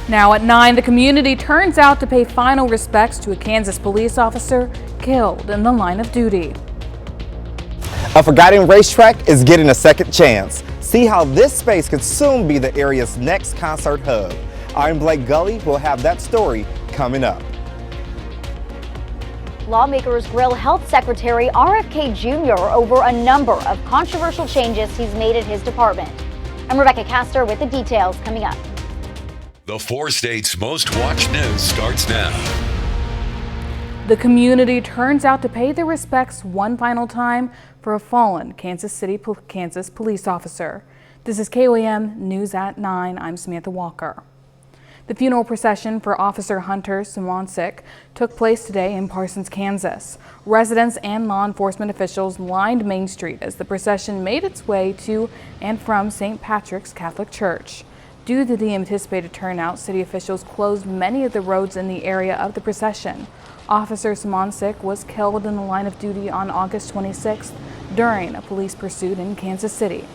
Now at 9, the community turns out to pay final respects to a Kansas police officer killed in the line of duty. A forgotten racetrack is getting a second chance. See how this space could soon be the area's next concert hub. I'm Blake Gully. We'll have that story coming up. Lawmakers grill Health Secretary RFK Jr. over a number of controversial changes he's made at his department. I'm Rebecca Castor with the details coming up. The 4 states' most watched news starts now. The community turns out to pay their respects one final time for a fallen Kansas City, Kansas police officer. This is KOAM News at 9. I'm Samantha Walker. The funeral procession for Officer Hunter Simoncic took place today in Parsons, Kansas. Residents and law enforcement officials lined Main Street as the procession made its way to and from St. Patrick's Catholic Church. Due to the anticipated turnout, city officials closed many of the roads in the area of the procession. Officer Simoncic was killed in the line of duty on August 26th during a police pursuit in Kansas City.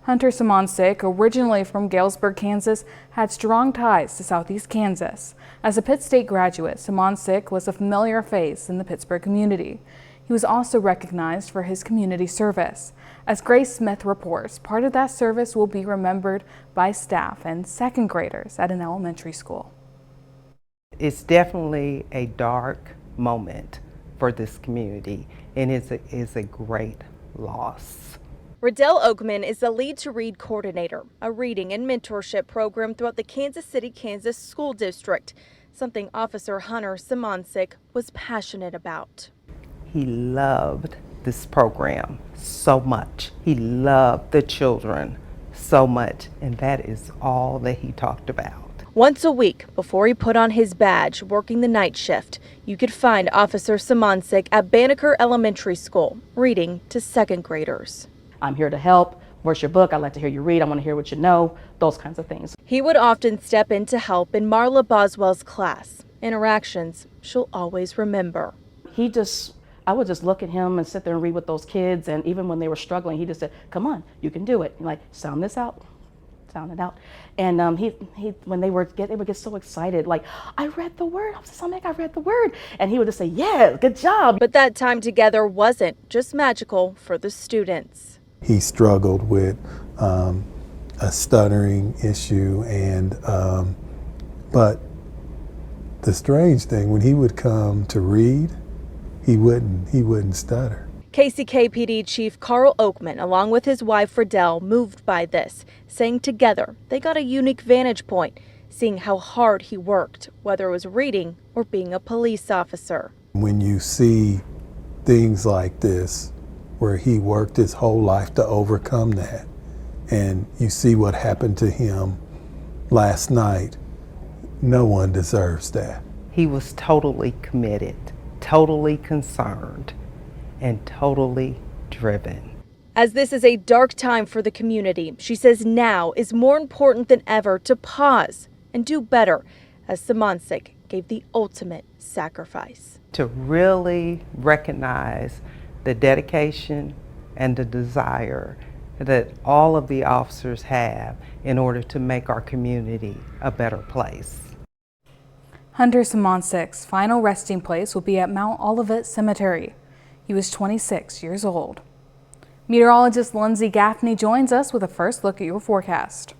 Hunter Simoncic, originally from Galesburg, Kansas, had strong ties to Southeast Kansas. As a Pitt State graduate, Simoncic was a familiar face in the Pittsburgh community. He was also recognized for his community service. As Grace Smith reports, part of that service will be remembered by staff and second graders at an elementary school. It's definitely a dark moment for this community, and it's a great loss. Riddell Oakman is the Lead to Read coordinator, a reading and mentorship program throughout the Kansas City, Kansas School District, something Officer Hunter Simoncic was passionate about. He loved this program so much. He loved the children so much, and that is all that he talked about. Once a week, before he put on his badge working the night shift, you could find Officer Simoncic at Banneker Elementary School, reading to second graders. I'm here to help. Where's your book? I'd like to hear you read. I want to hear what you know, those kinds of things. He would often step in to help in Marla Boswell's class, interactions she'll always remember. I would just look at him and sit there and read with those kids, and even when they were struggling, he just said, come on, you can do it. And like, sound this out, sound it out. And when they would get so excited, like, I read the word, I read the word. And he would just say, yeah, good job. But that time together wasn't just magical for the students. He struggled with a stuttering issue, but the strange thing, when he would come to read, he wouldn't stutter. KCKPD Chief Carl Oakman, along with his wife Riddell, moved by this, saying together they got a unique vantage point, seeing how hard he worked, whether it was reading or being a police officer. When you see things like this, where he worked his whole life to overcome that, and you see what happened to him last night, no one deserves that. He was totally committed, totally concerned, and totally driven. As this is a dark time for the community, she says now is more important than ever to pause and do better, as Simoncic gave the ultimate sacrifice. To really recognize the dedication and the desire that all of the officers have in order to make our community a better place. Hunter Simoncic's final resting place will be at Mount Olivet Cemetery. He was 26 years old. Meteorologist Lindsay Gaffney joins us with a first look at your forecast.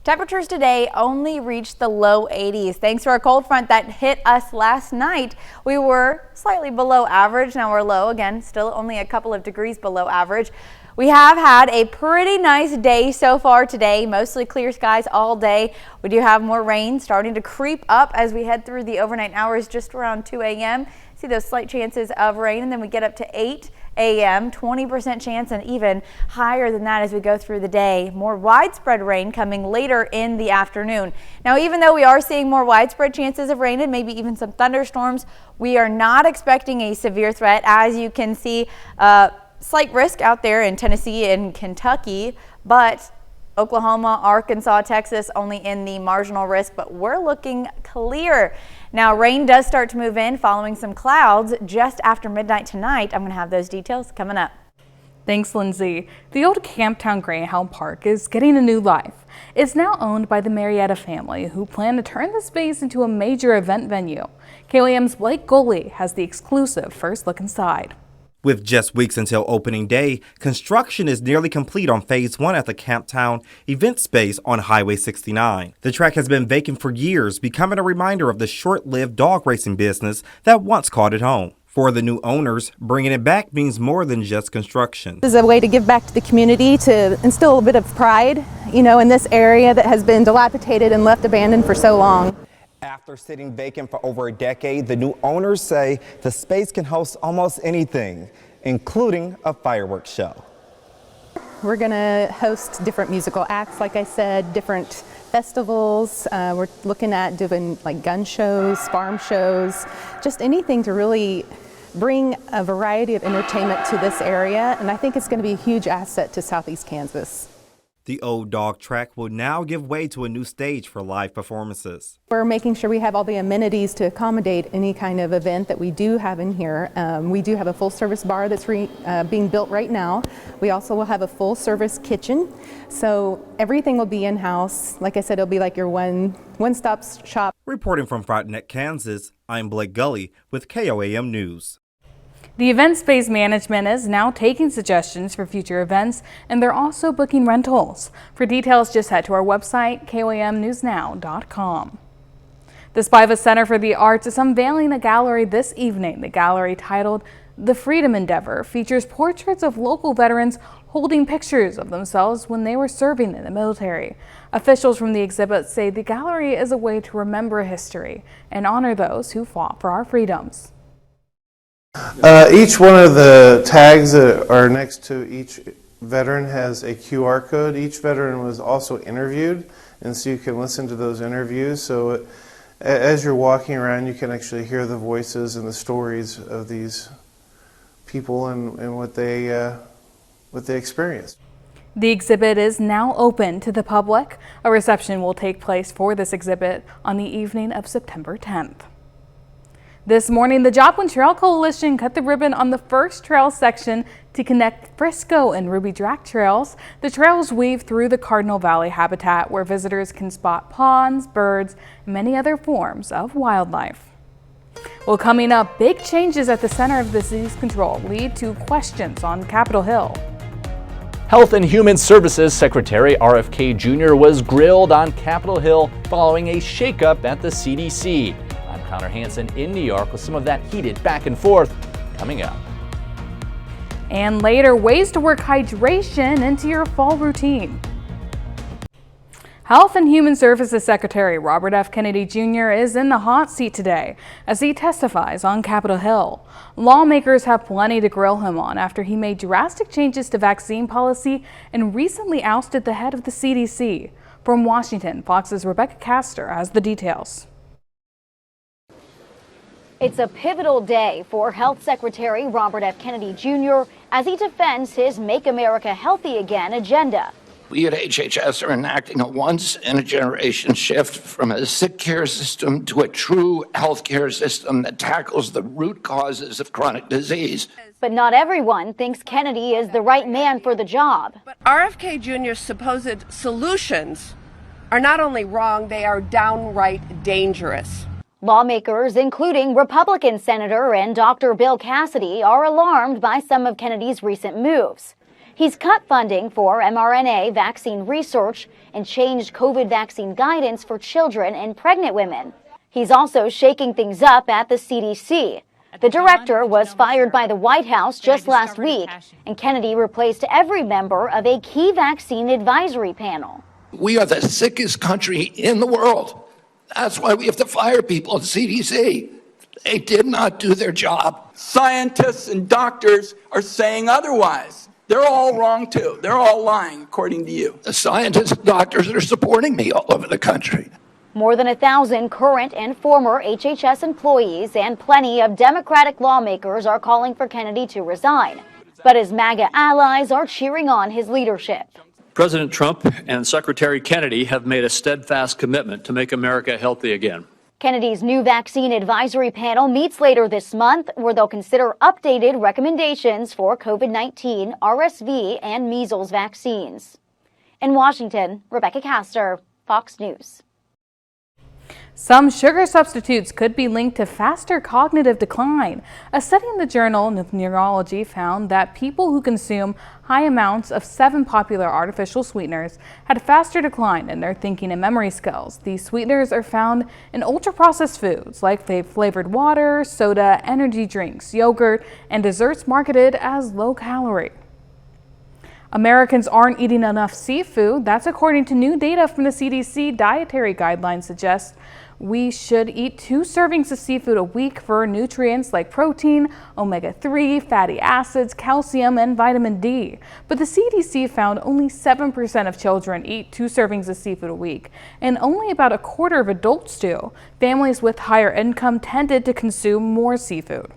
Temperatures today only reached the low 80s. Thanks to our cold front that hit us last night, we were slightly below average. Now we're low again, still only a couple of degrees below average. We have had a pretty nice day so far today, mostly clear skies all day. We do have more rain starting to creep up as we head through the overnight hours just around 2 a.m. See those slight chances of rain, and then we get up to 8 a.m., 20% chance, and even higher than that as we go through the day. More widespread rain coming later in the afternoon. Now, even though we are seeing more widespread chances of rain and maybe even some thunderstorms, we are not expecting a severe threat. As you can see, slight risk out there in Tennessee and Kentucky, but Oklahoma, Arkansas, Texas only in the marginal risk, but we're looking clear. Now, rain does start to move in following some clouds just after midnight tonight. I'm going to have those details coming up. Thanks, Lindsay. The old Camptown Greyhound Park is getting a new life. It's now owned by the Marietta family, who plan to turn the space into a major event venue. KOAM's Blake Goley has the exclusive first look inside. With just weeks until opening day, construction is nearly complete on Phase 1 at the Camptown event space on Highway 69. The track has been vacant for years, becoming a reminder of the short-lived dog racing business that once called it home. For the new owners, bringing it back means more than just construction. This is a way to give back to the community, to instill a bit of pride, in this area that has been dilapidated and left abandoned for so long. After sitting vacant for over a decade, the new owners say the space can host almost anything, including a fireworks show. We're going to host different musical acts, like I said, different festivals. We're looking at doing like gun shows, farm shows, just anything to really bring a variety of entertainment to this area, and I think it's going to be a huge asset to Southeast Kansas. The old dog track will now give way to a new stage for live performances. We're making sure we have all the amenities to accommodate any kind of event that we do have in here. We do have a full service bar that's being built right now. We also will have a full service kitchen. So everything will be in-house. Like I said, it'll be like your one-stop shop. Reporting from Frontenac, Kansas, I'm Blake Gully with KOAM News. The event space management is now taking suggestions for future events, and they're also booking rentals. For details, just head to our website, KOAMnewsnow.com. The Spiva Center for the Arts is unveiling a gallery this evening. The gallery, titled The Freedom Endeavor, features portraits of local veterans holding pictures of themselves when they were serving in the military. Officials from the exhibit say the gallery is a way to remember history and honor those who fought for our freedoms. Each one of the tags that are next to each veteran has a QR code. Each veteran was also interviewed, and so you can listen to those interviews. So as you're walking around, you can actually hear the voices and the stories of these people and what they experienced. The exhibit is now open to the public. A reception will take place for this exhibit on the evening of September 10th. This morning, the Joplin Trail Coalition cut the ribbon on the first trail section to connect Frisco and Ruby Drac trails. The trails weave through the Cardinal Valley habitat, where visitors can spot ponds, birds, and many other forms of wildlife. Well, coming up, big changes at the Center of Disease Control lead to questions on Capitol Hill. Health and Human Services Secretary RFK Jr. was grilled on Capitol Hill following a shakeup at the CDC. I'm Connor Hansen in New York with some of that heated back and forth coming up. And later, ways to work hydration into your fall routine. Health and Human Services Secretary Robert F. Kennedy Jr. is in the hot seat today as he testifies on Capitol Hill. Lawmakers have plenty to grill him on after he made drastic changes to vaccine policy and recently ousted the head of the CDC. From Washington, Fox's Rebecca Castor has the details. It's a pivotal day for Health Secretary Robert F. Kennedy Jr. as he defends his Make America Healthy Again agenda. We at HHS are enacting a once-in-a-generation shift from a sick care system to a true health care system that tackles the root causes of chronic disease. But not everyone thinks Kennedy is the right man for the job. But RFK Jr.'s supposed solutions are not only wrong, they are downright dangerous. Lawmakers, including Republican Senator and Dr. Bill Cassidy, are alarmed by some of Kennedy's recent moves. He's cut funding for mRNA vaccine research and changed COVID vaccine guidance for children and pregnant women. He's also shaking things up at the CDC. The director was fired by the White House just last week, and Kennedy replaced every member of a key vaccine advisory panel. We are the sickest country in the world. That's why we have to fire people at CDC. They did not do their job. Scientists and doctors are saying otherwise. They're all wrong too. They're all lying, according to you. The scientists and doctors are supporting me all over the country. More than 1,000 current and former HHS employees and plenty of Democratic lawmakers are calling for Kennedy to resign. But his MAGA allies are cheering on his leadership. President Trump and Secretary Kennedy have made a steadfast commitment to make America healthy again. Kennedy's new vaccine advisory panel meets later this month, where they'll consider updated recommendations for COVID-19, RSV, and measles vaccines. In Washington, Rebecca Castor, Fox News. Some sugar substitutes could be linked to faster cognitive decline. A study in the Journal of Neurology found that people who consume high amounts of 7 popular artificial sweeteners had a faster decline in their thinking and memory skills. These sweeteners are found in ultra-processed foods like flavored water, soda, energy drinks, yogurt, and desserts marketed as low-calorie. Americans aren't eating enough seafood. That's according to new data from the CDC. Dietary guidelines suggest we should eat 2 servings of seafood a week for nutrients like protein, omega-3, fatty acids, calcium, and vitamin D. But the CDC found only 7% of children eat 2 servings of seafood a week, and only about a quarter of adults do. Families with higher income tended to consume more seafood.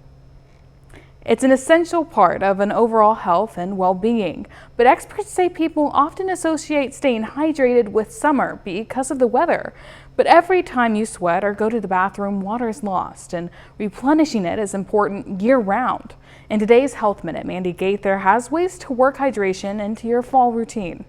It's an essential part of an overall health and well-being, but experts say people often associate staying hydrated with summer because of the weather. But every time you sweat or go to the bathroom, water is lost, and replenishing it is important year-round. In today's Health Minute, Mandy Gaither has ways to work hydration into your fall routine.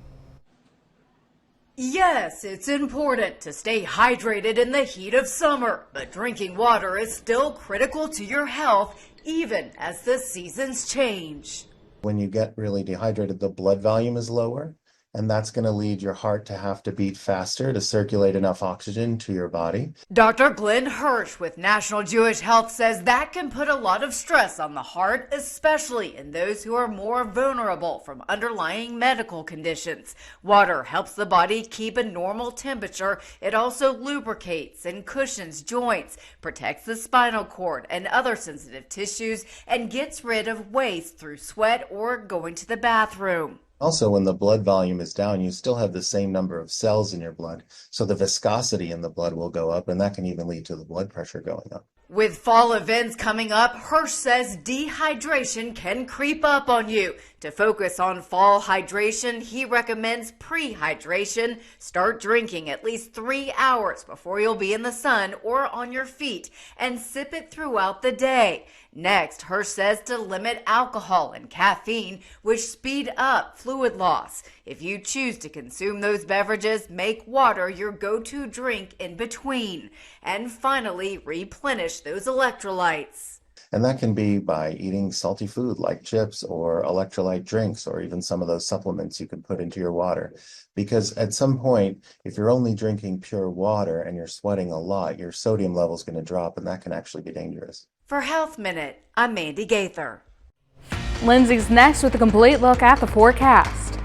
Yes, it's important to stay hydrated in the heat of summer, but drinking water is still critical to your health, even as the seasons change. When you get really dehydrated, the blood volume is lower, and that's going to lead your heart to have to beat faster to circulate enough oxygen to your body. Dr. Glenn Hirsch with National Jewish Health says that can put a lot of stress on the heart, especially in those who are more vulnerable from underlying medical conditions. Water helps the body keep a normal temperature. It also lubricates and cushions joints, protects the spinal cord and other sensitive tissues, and gets rid of waste through sweat or going to the bathroom. Also, when the blood volume is down, you still have the same number of cells in your blood, so the viscosity in the blood will go up, and that can even lead to the blood pressure going up. With fall events coming up, Hirsch says dehydration can creep up on you. To focus on fall hydration, he recommends pre-hydration. Start drinking at least 3 hours before you'll be in the sun or on your feet, and sip it throughout the day. Next, Hirsch says to limit alcohol and caffeine, which speed up fluid loss. If you choose to consume those beverages, make water your go-to drink in between. And finally, replenish those electrolytes. And that can be by eating salty food like chips or electrolyte drinks, or even some of those supplements you can put into your water. Because at some point, if you're only drinking pure water and you're sweating a lot, your sodium level is going to drop, and that can actually be dangerous. For Health Minute, I'm Mandy Gaither. Lindsay's next with a complete look at the forecast.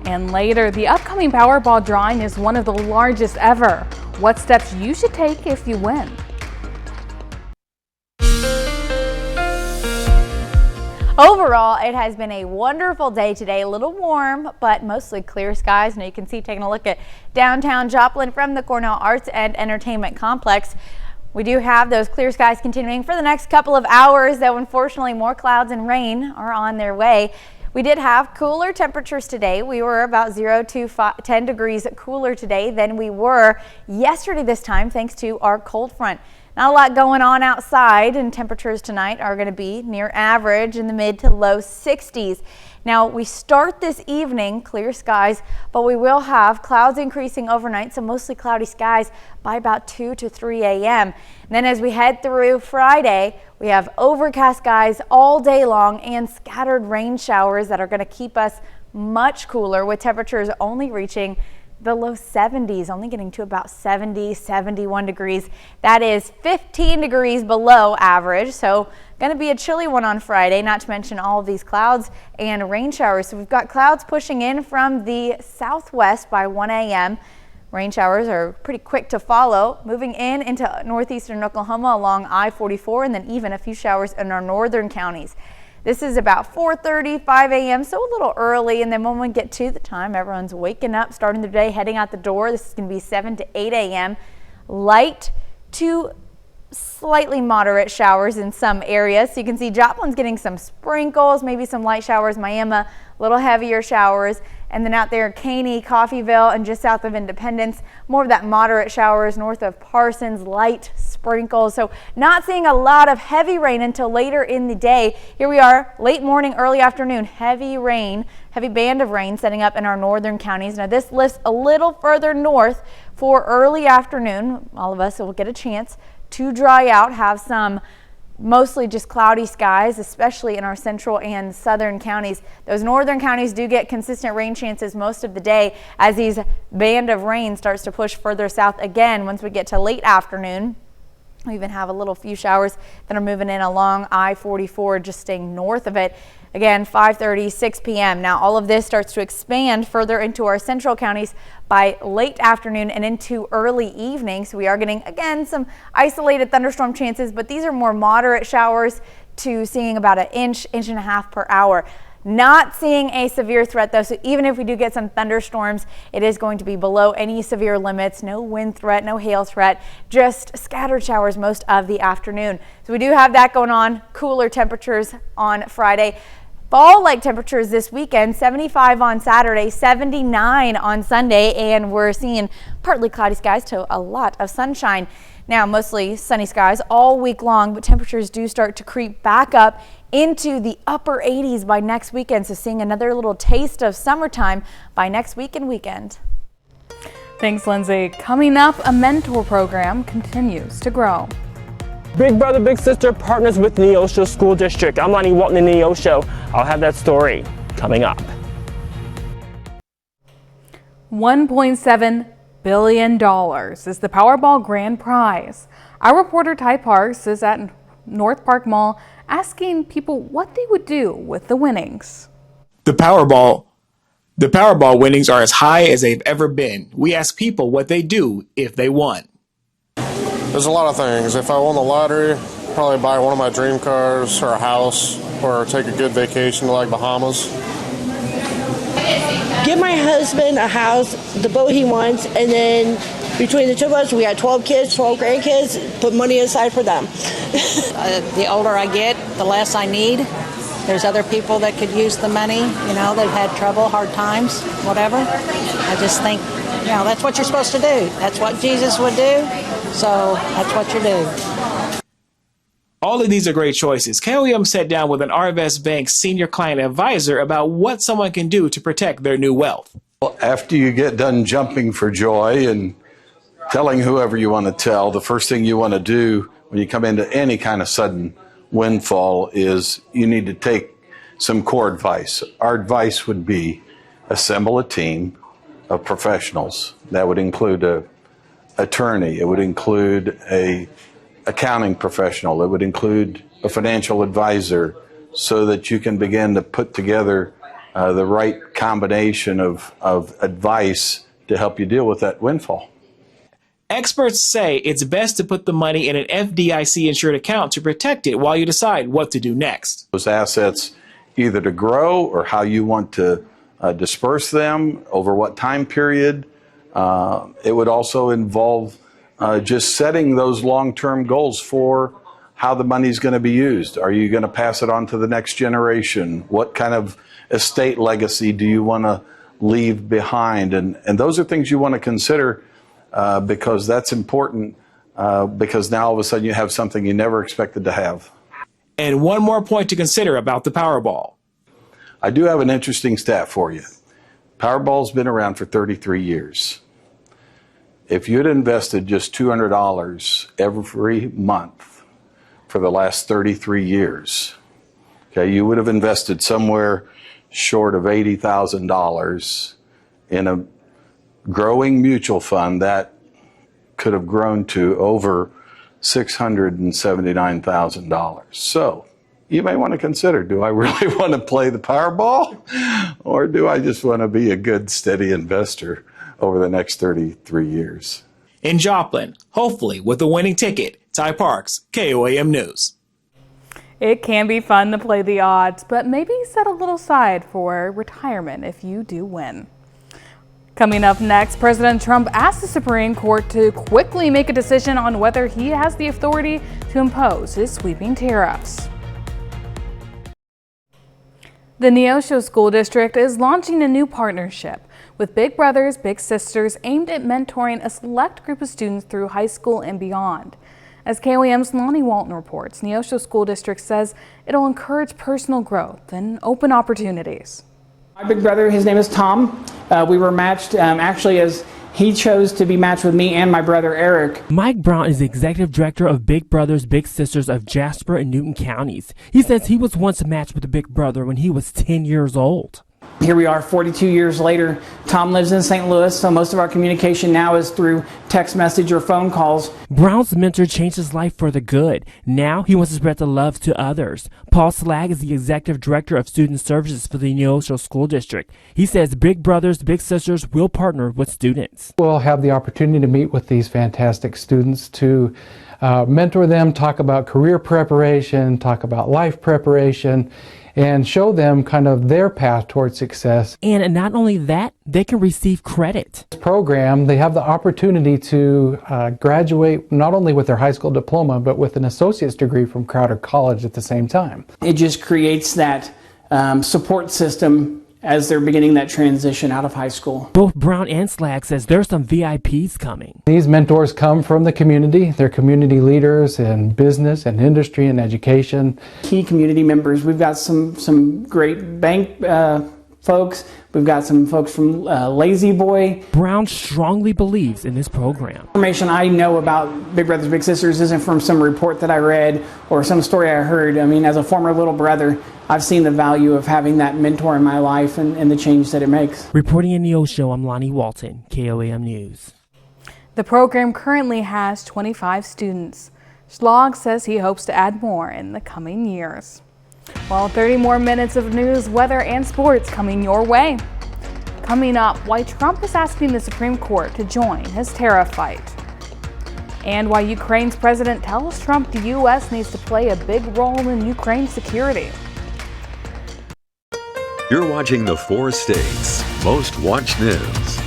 And later, the upcoming Powerball drawing is one of the largest ever. What steps you should take if you win. Overall, it has been a wonderful day today. A little warm, but mostly clear skies. Now you can see, taking a look at downtown Joplin from the Cornell Arts and Entertainment Complex. We do have those clear skies continuing for the next couple of hours, though unfortunately more clouds and rain are on their way. We did have cooler temperatures today. We were about 0 to 10 degrees cooler today than we were yesterday this time, thanks to our cold front. Not a lot going on outside, and temperatures tonight are going to be near average in the mid to low 60s. Now, we start this evening, clear skies, but we will have clouds increasing overnight, so mostly cloudy skies by about 2 to 3 a.m. And then as we head through Friday, we have overcast skies all day long and scattered rain showers that are going to keep us much cooler, with temperatures only reaching the low 70s, only getting to about 70, 71 degrees. That is 15 degrees below average, so going to be a chilly one on Friday, not to mention all of these clouds and rain showers. So we've got clouds pushing in from the southwest by 1 a.m. Rain showers are pretty quick to follow, moving in into northeastern Oklahoma along I-44, and then even a few showers in our northern counties. This is about 4:30, 5 a.m., so a little early, and then when we get to the time everyone's waking up, starting their day, heading out the door, this is going to be 7 to 8 a.m. Light to slightly moderate showers in some areas. So you can see Joplin's getting some sprinkles, maybe some light showers. Miami, a little heavier showers. And then out there, Caney, Coffeyville, and just south of Independence, more of that moderate showers north of Parsons, light sprinkles. So not seeing a lot of heavy rain until later in the day. Here we are, late morning, early afternoon, heavy rain, heavy band of rain setting up in our northern counties. Now this lifts a little further north for early afternoon. All of us will get a chance to dry out, have some mostly just cloudy skies, especially in our central and southern counties. Those northern counties do get consistent rain chances most of the day as these band of rain starts to push further south again. Once we get to late afternoon, we even have a little few showers that are moving in along I-44, just staying north of it. Again, 5:30, 6 p.m. Now all of this starts to expand further into our central counties by late afternoon and into early evening. So we are getting, again, some isolated thunderstorm chances, but these are more moderate showers to seeing about an inch, inch and a half per hour. Not seeing a severe threat though, so even if we do get some thunderstorms, it is going to be below any severe limits. No wind threat, no hail threat, just scattered showers most of the afternoon. So we do have that going on. Cooler temperatures on Friday. Fall-like temperatures this weekend, 75 on Saturday, 79 on Sunday, and we're seeing partly cloudy skies to a lot of sunshine. Now, mostly sunny skies all week long, but temperatures do start to creep back up into the upper 80s by next weekend. So seeing another little taste of summertime by next week and weekend. Thanks, Lindsay. Coming up, a mentor program continues to grow. Big Brother Big Sister partners with Neosho School District. I'm Lonnie Walton in Neosho. I'll have that story coming up. $1.7 billion is the Powerball grand prize. Our reporter Ty Parks is at North Park Mall asking people what they would do with the winnings. The Powerball winnings are as high as they've ever been. We ask people what they do if they won. There's a lot of things. If I won the lottery, probably buy one of my dream cars or a house or take a good vacation to like Bahamas. Give my husband a house, the boat he wants, and then between the two of us, we had 12 kids, 12 grandkids, put money aside for them. The older I get, the less I need. There's other people that could use the money, you know, they've had trouble, hard times, whatever. I just think, you know, that's what you're supposed to do. That's what Jesus would do. So that's what you do. All of these are great choices. KOEM sat down with an Arvest Bank senior client advisor about what someone can do to protect their new wealth. Well, after you get done jumping for joy and telling whoever you want to tell, the first thing you want to do when you come into any kind of sudden windfall is you need to take some core advice. Our advice would be assemble a team of professionals. That would include a attorney, it would include a accounting professional, it would include a financial advisor, so that you can begin to put together the right combination of advice to help you deal with that windfall. Experts say it's best to put the money in an FDIC insured account to protect it while you decide what to do next. Those assets either to grow or how you want to disperse them, over what time period. It would also involve just setting those long-term goals for how the money is going to be used. Are you going to pass it on to the next generation? What kind of estate legacy do you want to leave behind? And those are things you want to consider because that's important because now all of a sudden you have something you never expected to have. And one more point to consider about the Powerball. I do have an interesting stat for you. Powerball's been around for 33 years. If you'd invested just $200 every month for the last 33 years, okay, you would have invested somewhere short of $80,000 in a growing mutual fund that could have grown to over $679,000. So you may want to consider, do I really want to play the Powerball, or do I just want to be a good, steady investor over the next 33 years? In Joplin, hopefully with a winning ticket, Ty Parks, KOAM News. It can be fun to play the odds, but maybe set a little aside for retirement if you do win. Coming up next, President Trump asked the Supreme Court to quickly make a decision on whether he has the authority to impose his sweeping tariffs. The Neosho School District is launching a new partnership with Big Brothers Big Sisters aimed at mentoring a select group of students through high school and beyond. As KOAM's Lonnie Walton reports, Neosho School District says it'll encourage personal growth and open opportunities. My big brother, his name is Tom. We were matched actually as he chose to be matched with me and my brother Eric. Mike Brown is the executive director of Big Brothers Big Sisters of Jasper and Newton counties. He says he was once matched with a big brother when he was 10 years old. Here we are 42 years later. Tom lives in St. Louis, so most of our communication now is through text message or phone calls. Brown's mentor changed his life for the good. Now he wants to spread the love to others. Paul Slag is the executive director of student services for the Neosho School District. He says Big Brothers Big Sisters will partner with students. We'll have the opportunity to meet with these fantastic students to mentor them, talk about career preparation, talk about life preparation, and show them kind of their path towards success. And not only that, they can receive credit. This program, they have the opportunity to graduate not only with their high school diploma, but with an associate's degree from Crowder College at the same time. It just creates that support system as they're beginning that transition out of high school. Both Brown and Slag says there's some VIPs coming. These mentors come from the community. They're community leaders in business and industry and education. Key community members. We've got some great bank folks. We've got some folks from Lazy Boy. Brown strongly believes in this program. Information I know about Big Brothers Big Sisters isn't from some report that I read or some story I heard. I mean, as a former little brother, I've seen the value of having that mentor in my life and the change that it makes. Reporting in Neosho, I'm Lonnie Walton, KOAM News. The program currently has 25 students. Schlag says he hopes to add more in the coming years. Well, 30 more minutes of news, weather, and sports coming your way. Coming up, why Trump is asking the Supreme Court to join his tariff fight. And why Ukraine's president tells Trump the U.S. needs to play a big role in Ukraine's security. You're watching the 4 states' most watched news.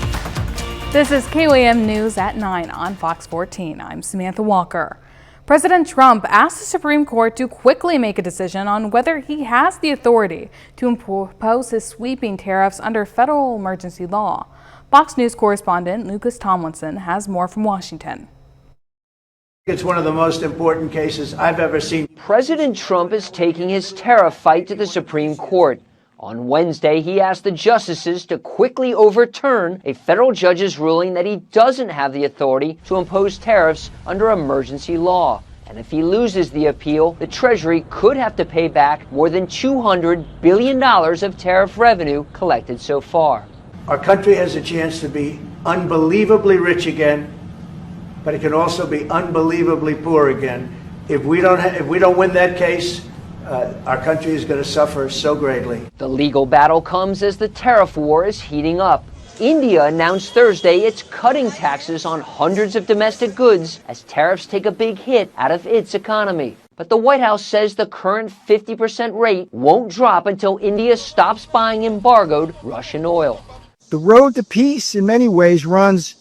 This is KOAM News at 9 on Fox 14. I'm Samantha Walker. President Trump asked the Supreme Court to quickly make a decision on whether he has the authority to impose his sweeping tariffs under federal emergency law. Fox News correspondent Lucas Tomlinson has more from Washington. It's one of the most important cases I've ever seen. President Trump is taking his tariff fight to the Supreme Court. On Wednesday, he asked the justices to quickly overturn a federal judge's ruling that he doesn't have the authority to impose tariffs under emergency law. And if he loses the appeal, the Treasury could have to pay back more than $200 billion of tariff revenue collected so far. Our country has a chance to be unbelievably rich again, but it can also be unbelievably poor again. If we don't win that case, our country is going to suffer so greatly. The legal battle comes as the tariff war is heating up. India announced Thursday it's cutting taxes on hundreds of domestic goods as tariffs take a big hit out of its economy. But the White House says the current 50% rate won't drop until India stops buying embargoed Russian oil. The road to peace in many ways runs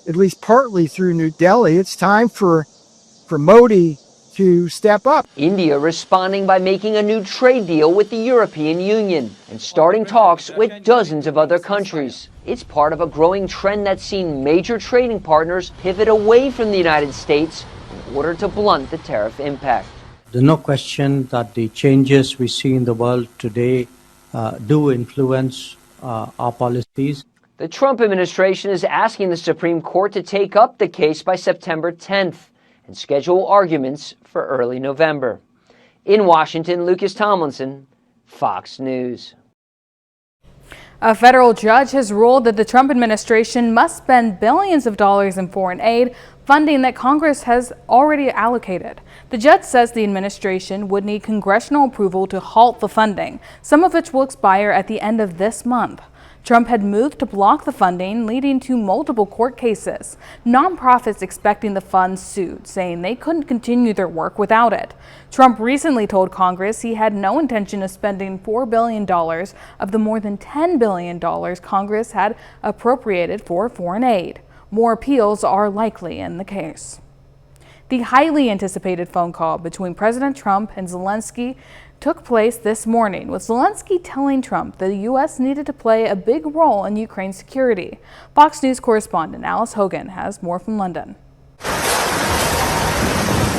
at least partly through New Delhi. It's time for Modi to step up. India responding by making a new trade deal with the European Union and starting talks with dozens of other countries. It's part of a growing trend that's seen major trading partners pivot away from the United States in order to blunt the tariff impact. There's no question that the changes we see in the world today do influence our policies. The Trump administration is asking the Supreme Court to take up the case by September 10th. And schedule arguments for early November. In Washington, Lucas Tomlinson, Fox News. A federal judge has ruled that the Trump administration must spend billions of dollars in foreign aid funding that Congress has already allocated. The judge says the administration would need congressional approval to halt the funding, some of which will expire at the end of this month. Trump had moved to block the funding, leading to multiple court cases. Nonprofits expecting the funds sued, saying they couldn't continue their work without it. Trump recently told Congress he had no intention of spending $4 billion of the more than $10 billion Congress had appropriated for foreign aid. More appeals are likely in the case. The highly anticipated phone call between President Trump and Zelensky took place this morning, with Zelensky telling Trump that the U.S. needed to play a big role in Ukraine's security. Fox News correspondent Alice Hogan has more from London.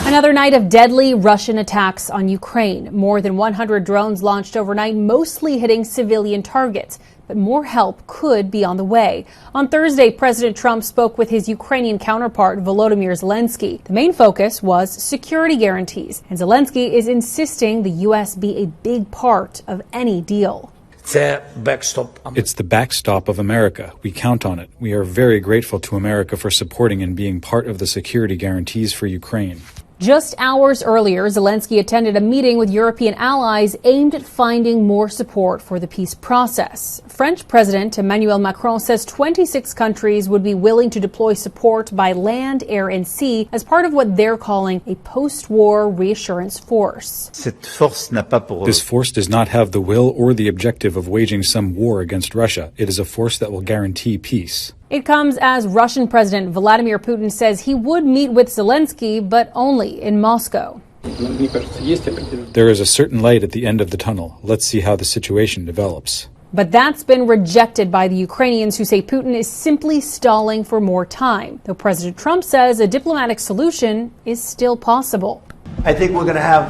Another night of deadly Russian attacks on Ukraine. More than 100 drones launched overnight, mostly hitting civilian targets. But more help could be on the way. On Thursday, President Trump spoke with his Ukrainian counterpart, Volodymyr Zelensky. The main focus was security guarantees, and Zelensky is insisting the U.S. be a big part of any deal. It's the backstop of America. We count on it. We are very grateful to America for supporting and being part of the security guarantees for Ukraine. Just hours earlier, Zelensky attended a meeting with European allies aimed at finding more support for the peace process. French President Emmanuel Macron says 26 countries would be willing to deploy support by land, air, and sea as part of what they're calling a post-war reassurance force. This force does not have the will or the objective of waging some war against Russia. It is a force that will guarantee peace. It comes as Russian President Vladimir Putin says he would meet with Zelensky, but only in Moscow. There is a certain light at the end of the tunnel. Let's see how the situation develops. But that's been rejected by the Ukrainians, who say Putin is simply stalling for more time, though President Trump says a diplomatic solution is still possible. I think we're going to have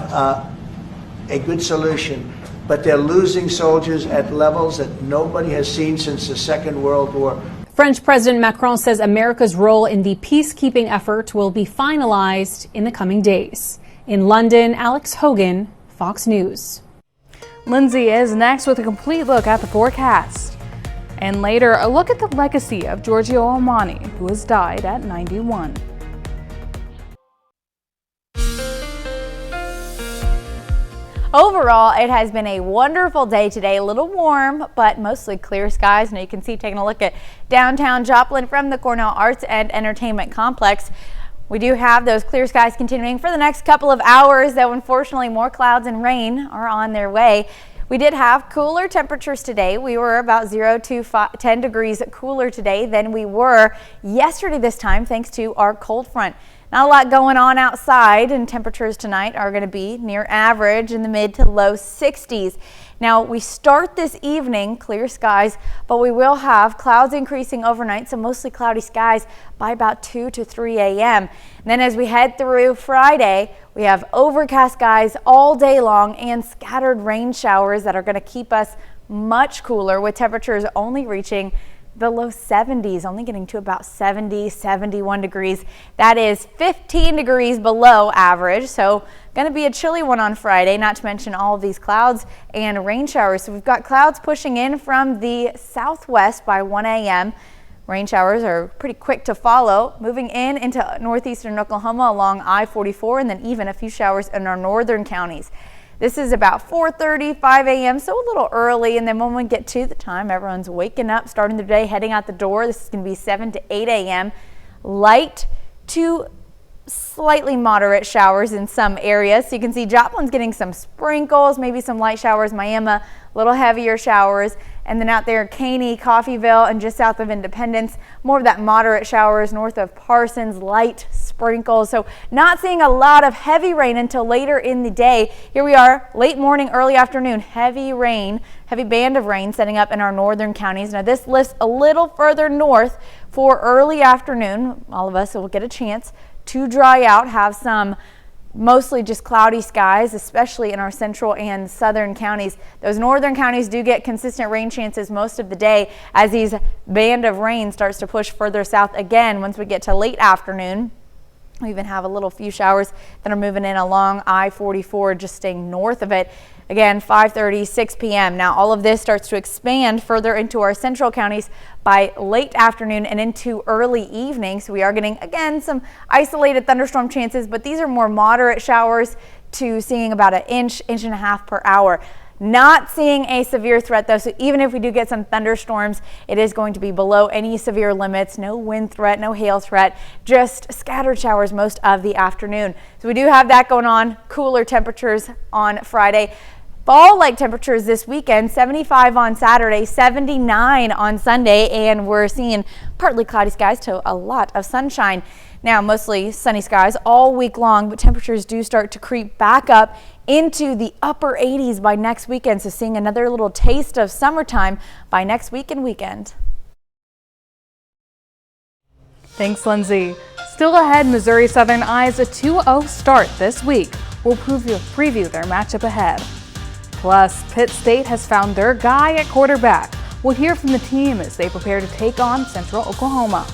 a good solution, but they're losing soldiers at levels that nobody has seen since the Second World War. French President Macron says America's role in the peacekeeping effort will be finalized in the coming days. In London, Alex Hogan, Fox News. Lindsay is next with a complete look at the forecast. And later, a look at the legacy of Giorgio Armani, who has died at 91. Overall, it has been a wonderful day today. A little warm, but mostly clear skies. Now you can see, taking a look at downtown Joplin from the Cornell Arts and Entertainment Complex. We do have those clear skies continuing for the next couple of hours, though unfortunately more clouds and rain are on their way. We did have cooler temperatures today. We were about 0 to 10 degrees cooler today than we were yesterday this time, thanks to our cold front. Not a lot going on outside, and temperatures tonight are going to be near average in the mid to low 60s. Now, we start this evening clear skies, but we will have clouds increasing overnight, so mostly cloudy skies by about 2 to 3 a.m. And then as we head through Friday, we have overcast skies all day long and scattered rain showers that are going to keep us much cooler, with temperatures only reaching the low 70s, only getting to about 70, 71 degrees. That is 15 degrees below average, so going to be a chilly one on Friday, not to mention all of these clouds and rain showers. So we've got clouds pushing in from the southwest by 1 a.m. Rain showers are pretty quick to follow, moving in into northeastern Oklahoma along I-44, and then even a few showers in our northern counties. This is about 4:30, 5 a.m., so a little early, and then when we get to the time everyone's waking up, starting their day, heading out the door, this is going to be 7 to 8 a.m. Light to slightly moderate showers in some areas. So you can see Joplin's getting some sprinkles, maybe some light showers. Miami, a little heavier showers. And then out there, Caney, Coffeyville, and just south of Independence, more of that moderate showers. North of Parsons, light sprinkles. So not seeing a lot of heavy rain until later in the day. Here we are, late morning, early afternoon, heavy rain, heavy band of rain setting up in our northern counties. Now this lifts a little further north for early afternoon. All of us will get a chance to dry out, have some mostly just cloudy skies, especially in our central and southern counties. Those northern counties do get consistent rain chances most of the day as these band of rain starts to push further south again. Once we get to late afternoon, we even have a little few showers that are moving in along I-44, just staying north of it. Again, 5:30, 6 p.m. Now all of this starts to expand further into our central counties by late afternoon and into early evening. So we are getting, again, some isolated thunderstorm chances, but these are more moderate showers to seeing about an inch and a half per hour. Not seeing a severe threat though, so even if we do get some thunderstorms, it is going to be below any severe limits. No wind threat, no hail threat, just scattered showers most of the afternoon. So we do have that going on, cooler temperatures on Friday. Fall-like temperatures this weekend, 75 on Saturday, 79 on Sunday, and we're seeing partly cloudy skies to a lot of sunshine. Now, mostly sunny skies all week long, but temperatures do start to creep back up into the upper 80s by next weekend, so seeing another little taste of summertime by next week and weekend. Thanks, Lindsay. Still ahead, Missouri Southern eyes a 2-0 start this week. We'll preview their matchup ahead. Plus, Pitt State has found their guy at quarterback. We'll hear from the team as they prepare to take on Central Oklahoma.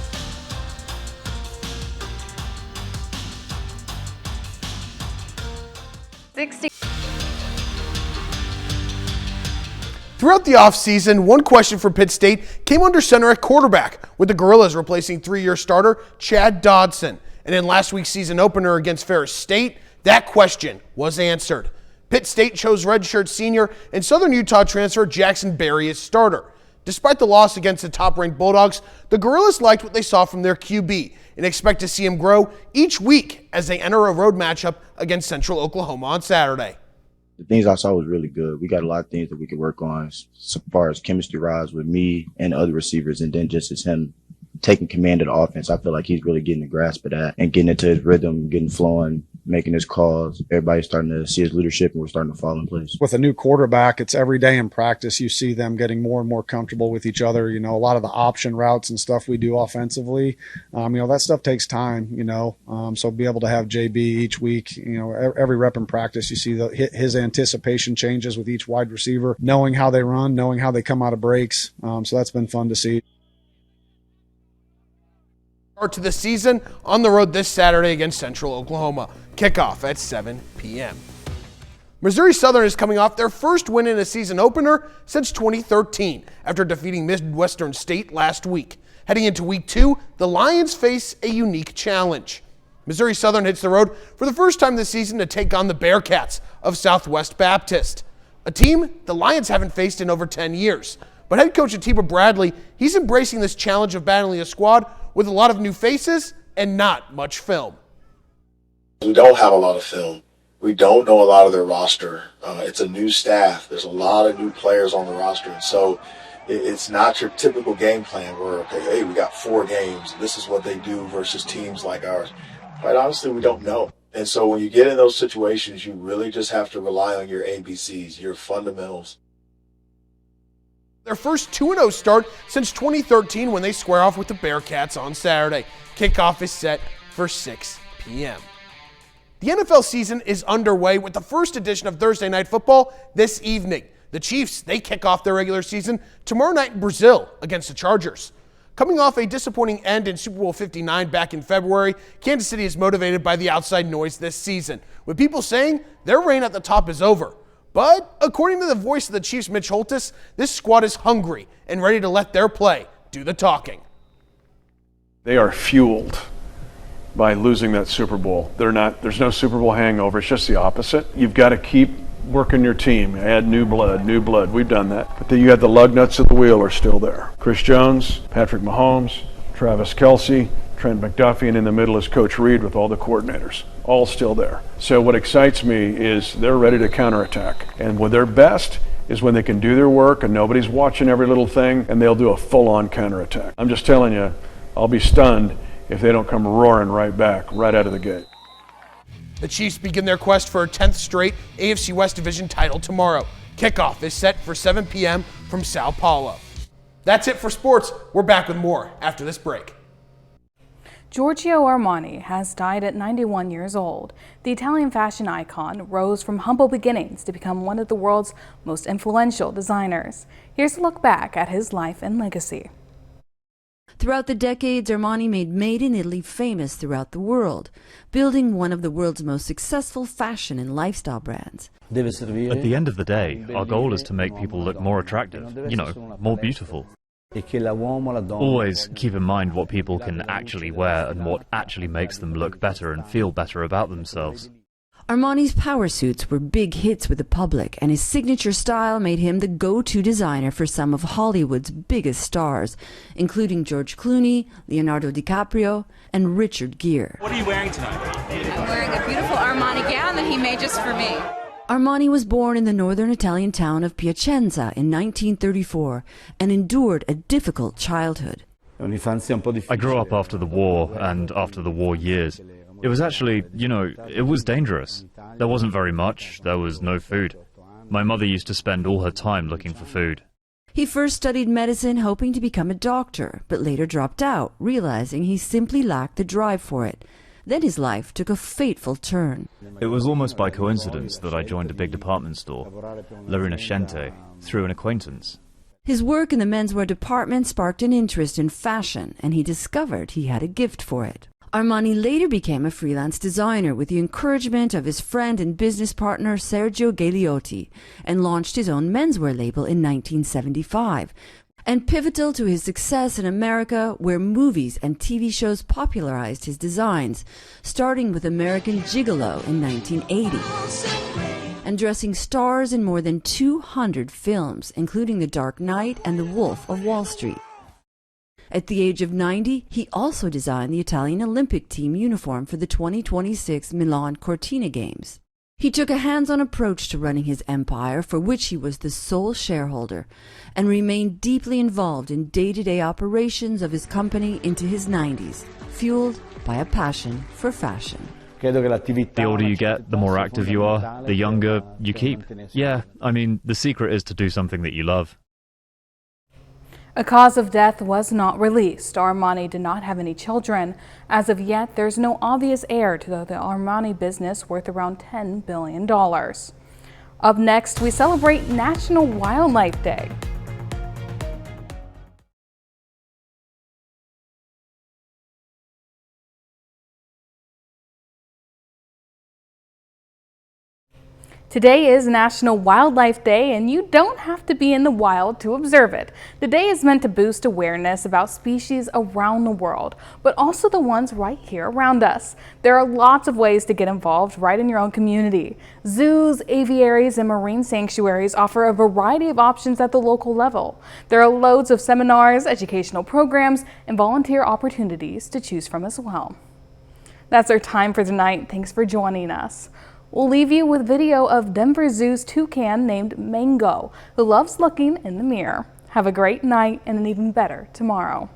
Throughout the offseason, one question for Pitt State came under center at quarterback, with the Gorillas replacing three-year starter Chad Dodson. And in last week's season opener against Ferris State, that question was answered. Pitt State chose redshirt senior and Southern Utah transfer Jackson Berry as starter. Despite the loss against the top-ranked Bulldogs, the Gorillas liked what they saw from their QB and expect to see him grow each week as they enter a road matchup against Central Oklahoma on Saturday. The things I saw was really good. We got a lot of things that we could work on as far as chemistry-wise with me and other receivers, and then just as him taking command of the offense. I feel like he's really getting the grasp of that and getting into his rhythm, getting flowing, making his calls. Everybody's starting to see his leadership, and we're starting to fall in place. With a new quarterback, it's every day in practice you see them getting more and more comfortable with each other. You know, a lot of the option routes and stuff we do offensively, that stuff takes time, so be able to have JB each week, every rep in practice, you see his anticipation changes with each wide receiver, knowing how they run, knowing how they come out of breaks. So that's been fun to see. Start to the season on the road this Saturday against Central Oklahoma. Kickoff at 7 p.m. Missouri Southern is coming off their first win in a season opener since 2013 after defeating Midwestern State last week. Heading into week 2, the Lions face a unique challenge. Missouri Southern hits the road for the first time this season to take on the Bearcats of Southwest Baptist, a team the Lions haven't faced in over 10 years. But head coach Atiba Bradley, he's embracing this challenge of battling a squad with a lot of new faces and not much film. We don't have a lot of film. We don't know a lot of their roster. It's a new staff. There's a lot of new players on the roster. And so it's not your typical game plan where, okay, hey, we got 4 games. This is what they do versus teams like ours. Quite honestly, we don't know. And so when you get in those situations, you really just have to rely on your ABCs, your fundamentals. Their first 2-0 start since 2013 when they square off with the Bearcats on Saturday. Kickoff is set for 6 p.m. The NFL season is underway with the first edition of Thursday Night Football this evening. The Chiefs, they kick off their regular season tomorrow night in Brazil against the Chargers. Coming off a disappointing end in Super Bowl 59 back in February, Kansas City is motivated by the outside noise this season, with people saying their reign at the top is over. But according to the voice of the Chiefs, Mitch Holthus, this squad is hungry and ready to let their play do the talking. They are fueled by losing that Super Bowl. There's no Super Bowl hangover. It's just the opposite. You've got to keep working your team. Add new blood. We've done that. But then you have the lug nuts of the wheel are still there. Chris Jones, Patrick Mahomes, Travis Kelce, Trent McDuffie, and in the middle is Coach Reed with all the coordinators, all still there. So what excites me is they're ready to counterattack. And when they're best is when they can do their work and nobody's watching every little thing, and they'll do a full-on counterattack. I'm just telling you, I'll be stunned if they don't come roaring right back, right out of the gate. The Chiefs begin their quest for a 10th straight AFC West Division title tomorrow. Kickoff is set for 7 p.m. from Sao Paulo. That's it for sports. We're back with more after this break. Giorgio Armani has died at 91 years old. The Italian fashion icon rose from humble beginnings to become one of the world's most influential designers. Here's a look back at his life and legacy. Throughout the decades, Armani made in Italy famous throughout the world, building one of the world's most successful fashion and lifestyle brands. At the end of the day, our goal is to make people look more attractive, more beautiful. Always keep in mind what people can actually wear and what actually makes them look better and feel better about themselves. Armani's power suits were big hits with the public, and his signature style made him the go-to designer for some of Hollywood's biggest stars, including George Clooney, Leonardo DiCaprio, and Richard Gere. What are you wearing tonight? I'm wearing a beautiful Armani gown that he made just for me. Armani was born in the northern Italian town of Piacenza in 1934 and endured a difficult childhood. I grew up after the war and after the war years. It was actually, it was dangerous. There wasn't very much, there was no food. My mother used to spend all her time looking for food. He first studied medicine hoping to become a doctor, but later dropped out, realizing he simply lacked the drive for it. Then his life took a fateful turn. It was almost by coincidence that I joined a big department store, La Rinascente, through an acquaintance. His work in the menswear department sparked an interest in fashion, and he discovered he had a gift for it. Armani later became a freelance designer with the encouragement of his friend and business partner Sergio Gagliotti, and launched his own menswear label in 1975. And pivotal to his success in America, where movies and TV shows popularized his designs, starting with American Gigolo in 1980. And dressing stars in more than 200 films, including The Dark Knight and The Wolf of Wall Street. At the age of 90, he also designed the Italian Olympic team uniform for the 2026 Milan Cortina Games. He took a hands-on approach to running his empire, for which he was the sole shareholder, and remained deeply involved in day-to-day operations of his company into his 90s, fueled by a passion for fashion. The older you get, the more active you are, the younger you keep. Yeah, the secret is to do something that you love. A cause of death was not released. Armani did not have any children. As of yet, there's no obvious heir to the Armani business worth around $10 billion. Up next, we celebrate National Wildlife Day. Today is National Wildlife Day, and you don't have to be in the wild to observe it. The day is meant to boost awareness about species around the world, but also the ones right here around us. There are lots of ways to get involved right in your own community. Zoos, aviaries, and marine sanctuaries offer a variety of options at the local level. There are loads of seminars, educational programs, and volunteer opportunities to choose from as well. That's our time for tonight. Thanks for joining us. We'll leave you with video of Denver Zoo's toucan named Mango, who loves looking in the mirror. Have a great night and an even better tomorrow.